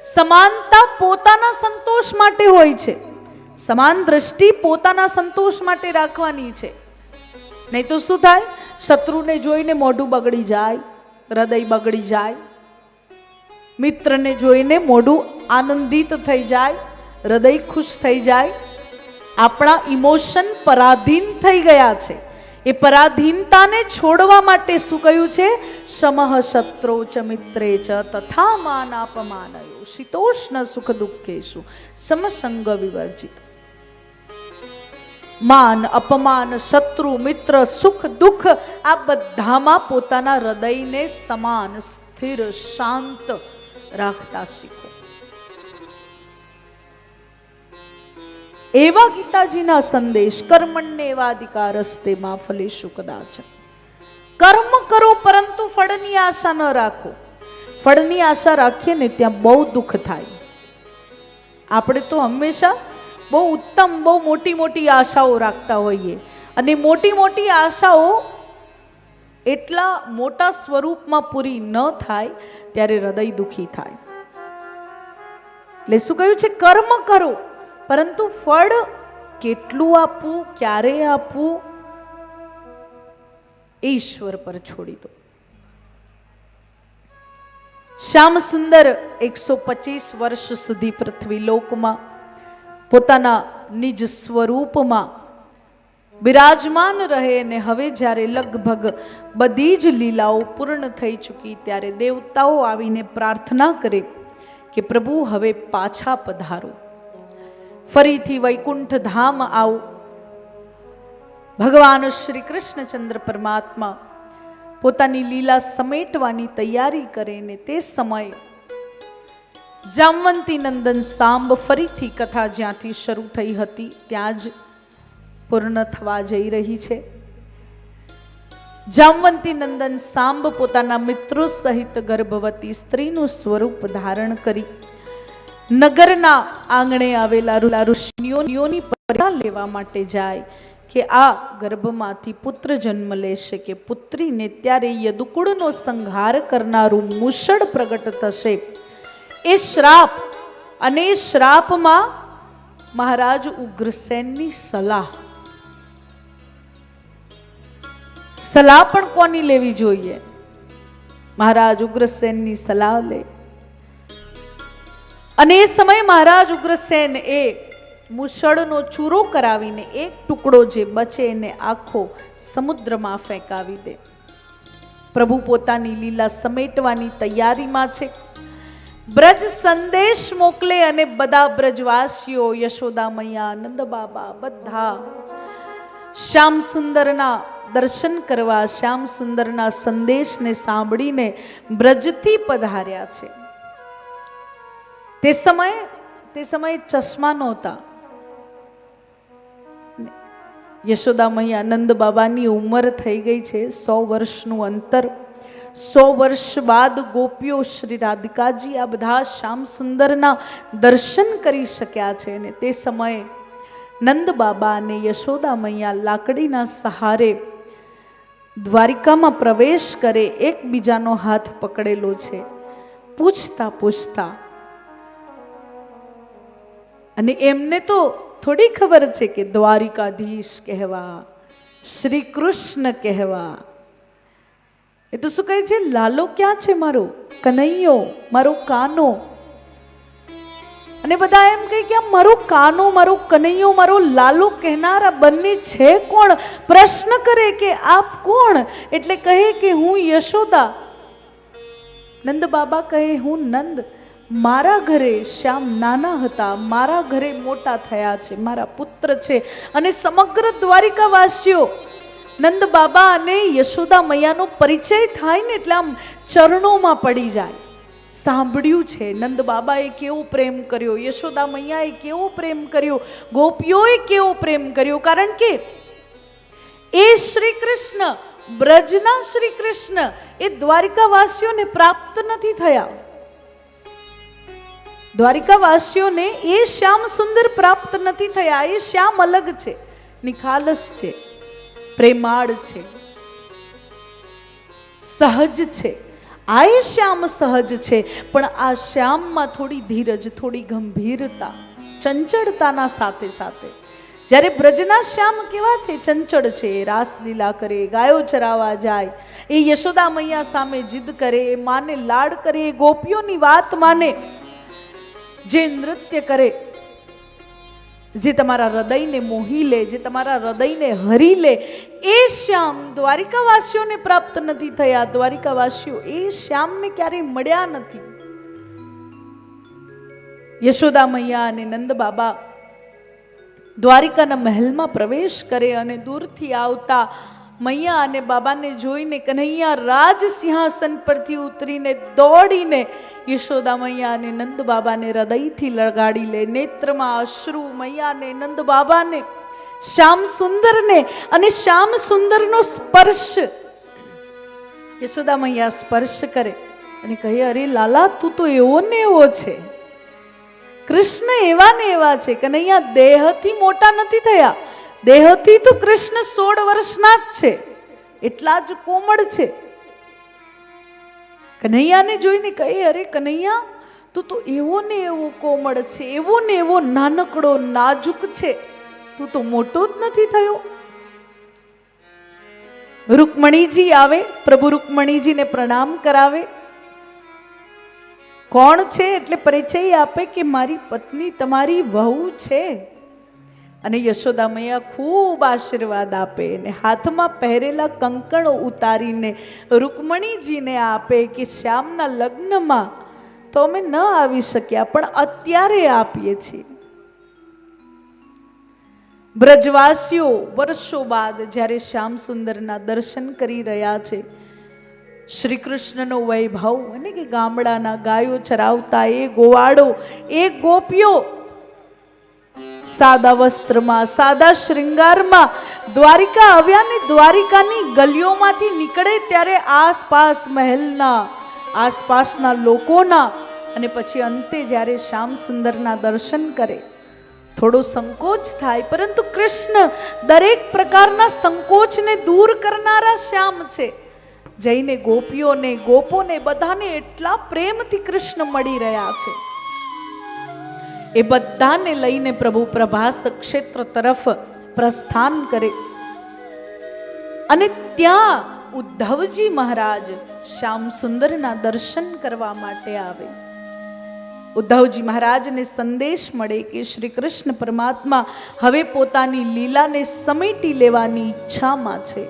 સમાનતા પોતાના સંતોષ માટે હોય છે, સમાન દ્રષ્ટિ પોતાના સંતોષ માટે રાખવાની છે. નહીં તો શું થાય? શત્રુને જોઈને મોઢું બગડી જાય, હૃદય બગડી જાય. મિત્રને જોઈને મોઢું આનંદિત થઈ જાય, હૃદય ખુશ થઈ જાય. આપણા ઇમોશન પરાધીન થઈ ગયા છે. એ પરાધીનતાને છોડવા માટે શું કહ્યું છે? સમઃ શત્રૌ ચ મિત્રે ચ તથા માન અપમાનયો શીતોષ્ણ સુખ દુઃખેષુ સમસંગ વિવર્જિત. માન, અપમાન, શત્રુ, મિત્ર, સુખ, દુઃખ આ બધામાં પોતાના હૃદયને સમાન, સ્થિર, શાંત રાખતા શીખો. એવા ગીતાજીના સંદેશ કર્મણ્યેવાધિકારસ્તે મા ફલેષુ કદાચન. કર્મ કરો પરંતુ ફળની આશા ન રાખો. ફળની આશા રાખીએ ને ત્યાં બહુ દુઃખ થાય. આપણે તો હંમેશા બહુ ઉત્તમ, બહુ મોટી મોટી આશાઓ રાખતા હોઈએ, અને મોટી મોટી આશાઓ એટલા મોટા સ્વરૂપમાં પૂરી ન થાય ત્યારે હૃદય દુઃખી થાય. એટલે શું કહ્યું છે? કર્મ કરો પરંતુ ફળ કેટલું આપવું, ક્યારે આપવું, ઈશ્વર પર છોડી દો. શ્યામ સુંદર 125 વર્ષ સુધી પૃથ્વી લોકમાં પોતાના નિજ સ્વરૂપમાં બિરાજમાન રહે, અને હવે જ્યારે લગભગ બધી જ લીલાઓ પૂર્ણ થઈ ચૂકી ત્યારે દેવતાઓ આવીને પ્રાર્થના કરે કે પ્રભુ હવે પાછા પધારો, ફરીથી વૈકુંઠ ધામ આવો. ભગવાન શ્રી કૃષ્ણચંદ્ર પરમાત્મા પોતાની લીલા સમેટવાની તૈયારી કરે ને તે સમયે જામવંતી નંદન સાંબ ફરીથી કથા જ્યાંથી શરૂ થઈ હતી ત્યાં જ પૂર્ણ થવા જઈ રહી છે. જામવંતી નંદન સાંબ પોતાના મિત્રો સહિત ગર્ભવતી સ્ત્રીનું સ્વરૂપ ધારણ કરી નગરના આંગણે આવેલા ઋષિઓની પરીક્ષા લેવા માટે જાય કે આ ગર્ભમાંથી પુત્ર જન્મ લેશે કે પુત્રીને. ત્યારે યદુકુળનો સંહાર કરનારું મૂષળ પ્રગટ થશે. એ શ્રાપ, અને એ શ્રાપમાં મહારાજ ઉગ્રસેનની સલાહ પણ કોની લેવી જોઈએ? મહારાજ ઉગ્રસેનની સલાહ લે. અને એ સમયે મહારાજ ઉગ્રસેન એ મૂષળનો ચૂરો કરાવીને એક ટુકડો જે બચે એને આખો સમુદ્રમાં ફેંકાવી દે. પ્રભુ પોતાની લીલા સમેટવાની તૈયારીમાં છે. બ્રજ સંદેશ મોકલે અને બધા બ્રજવાસીઓ, યશોદા મૈયા, નંદ બાબા બધા શ્યામ સુંદરના દર્શન કરવા, શ્યામ સુંદરના સંદેશને સાંભળીને બ્રજથી પધાર્યા છે. તે સમયે ચશ્મા નહોતા. યશોદા મૈયા, નંદ બાબાની ઉંમર થઈ ગઈ છે 100 વર્ષનું અંતર. 100 વર્ષ બાદ ગોપીઓ, શ્રી રાધિકાજી આ બધા શ્યામ સુંદરના દર્શન કરી શક્યા છે. અને તે સમયે નંદ બાબા અને યશોદા મૈયા લાકડીના સહારે દ્વારિકામાં પ્રવેશ કરે, એકબીજાનો હાથ પકડેલો છે, પૂછતા પૂછતા. અને એમને તો થોડી ખબર છે કે દ્વારિકાધીશ કહેવા, શ્રી કૃષ્ણ કહેવા. એ તો શું કહે છે? લાલો ક્યાં છે મારો? કનૈયો, મારો કાનો. અને બધા એમ કહે કે મારો કાનો, મારો કનૈયો, મારો લાલો કહેનારા બંને છે કોણ? પ્રશ્ન કરે કે આપ કોણ? એટલે કહે કે હું યશોદા. નંદ બાબા કહે હું નંદ. મારા ઘરે શ્યામ નાના હતા, મારા ઘરે મોટા થયા છે, મારા પુત્ર છે. અને સમગ્ર દ્વારિકાવાસીઓ નંદ બાબા અને યશોદા મૈયાનો પરિચય થાય ને એટલે આમ ચરણોમાં પડી જાય. સાંભળ્યું છે નંદ બાબાએ કેવો પ્રેમ કર્યો, યશોદા મૈયાએ કેવો પ્રેમ કર્યો, ગોપીઓએ કેવો પ્રેમ કર્યો. કારણ કે એ શ્રી કૃષ્ણ, બ્રજના શ્રી કૃષ્ણ એ દ્વારિકાવાસીઓને પ્રાપ્ત નથી થયા. દ્વારિકાવાસીઓને એ શ્યામ સુંદર પ્રાપ્ત નથી થયા. એ શ્યામ અલગ છે, નિખાલસ છે, પ્રેમાળ છે, સહજ છે. આ એ શ્યામ સહજ છે, પણ આ શ્યામમાં થોડી ધીરજ, થોડી ગંભીરતા, ચંચળતાના સાથે સાથે. જ્યારે બ્રજના શ્યામ કેવા છે? ચંચળ છે, રાસલીલા કરે, ગાયો ચરાવવા જાય, એ યશોદા મૈયા સામે જીદ કરે, એ માને લાડ કરે, એ ગોપીઓની વાત માને, જે નૃત્ય કરે, જે તમારા હૃદયને મોહી લે, જે તમારા હૃદયને હરી લે, એ શ્યામ દ્વારિકાવાસીઓને પ્રાપ્ત નથી થયા. દ્વારિકાવાસીઓ એ શ્યામને ક્યારેય મળ્યા નથી. યશોદા મૈયા અને નંદ બાબા દ્વારિકાના મહેલમાં પ્રવેશ કરે અને દૂરથી આવતા મૈયા અને બાબાને જોઈને કન્હૈયા રાજ સિંહાસન પરથી ઉતરીને દોડીને યશોદા મૈયા અને નંદ બાબાને હૃદયથી લગાડી લે. નેત્રમાં અશ્રુ મૈયાને, નંદ બાબાને, શ્યામ સુંદરને, અને શ્યામ સુંદરનો સ્પર્શ યશોદા મૈયા સ્પર્શ કરે અને કહે, અરે લાલા, તું તો એવો ને એવો છે. કૃષ્ણ એવા ને એવા છે. કનૈયા દેહથી મોટા નથી થયા. દેહથી તો કૃષ્ણ 16 વર્ષના જ છે, એટલા જ કોમળ છે. કનૈયાને જોઈને કહે, અરે કનૈયા, તું તો એવો ને એવો કોમળ છે, એવો ને એવો નાનકડો નાજુક છે, તું તો મોટો જ નથી થયો. રૂકમણીજી આવે, પ્રભુ રૂકમણીજીને પ્રણામ કરાવે. કોણ છે એટલે પરિચય આપે કે મારી પત્ની તમારી વહુ છે. અને યશોદા મૈયા ખૂબ આશીર્વાદ આપે અને હાથમાં પહેરેલા કંકણો ઉતારીને રૂકમણીજીને આપે કે શ્યામના લગ્નમાં તો અમે ન આવી શક્યા, પણ અત્યારે આપીએ છીએ. બ્રજવાસીઓ વર્ષો બાદ જ્યારે શ્યામ સુંદરના દર્શન કરી રહ્યા છે, શ્રી કૃષ્ણનો વૈભવ અને કે ગામડાના ગાયો ચરાવતા એ ગોવાળો, એ ગોપીઓ સાદા વસ્ત્રમાં, સાદા શ્રૃંગારમાં દ્વારિકા આવ્યા ને દ્વારિકાની ગલીઓમાંથી નીકળે ત્યારે આસપાસ મહેલના, આસપાસના લોકોના, અને પછી અંતે જ્યારે શ્યામ સુંદરના દર્શન કરે, થોડો સંકોચ થાય, પરંતુ કૃષ્ણ દરેક પ્રકારના સંકોચને દૂર કરનારા શ્યામ છે. જઈને ગોપીઓને, ગોપોને, બધાને એટલા પ્રેમથી કૃષ્ણ મળી રહ્યા છે. એ બધાને લઈને પ્રભુ પ્રભાસ ક્ષેત્ર તરફ પ્રસ્થાન કરે અને ત્યાં ઉદ્ધવજી મહારાજ શ્યામ સુંદરના દર્શન કરવા માટે આવે. ઉદ્ધવજી મહારાજને સંદેશ મળે કે શ્રી કૃષ્ણ પરમાત્મા હવે પોતાની લીલાને સમેટી લેવાની ઈચ્છામાં છે.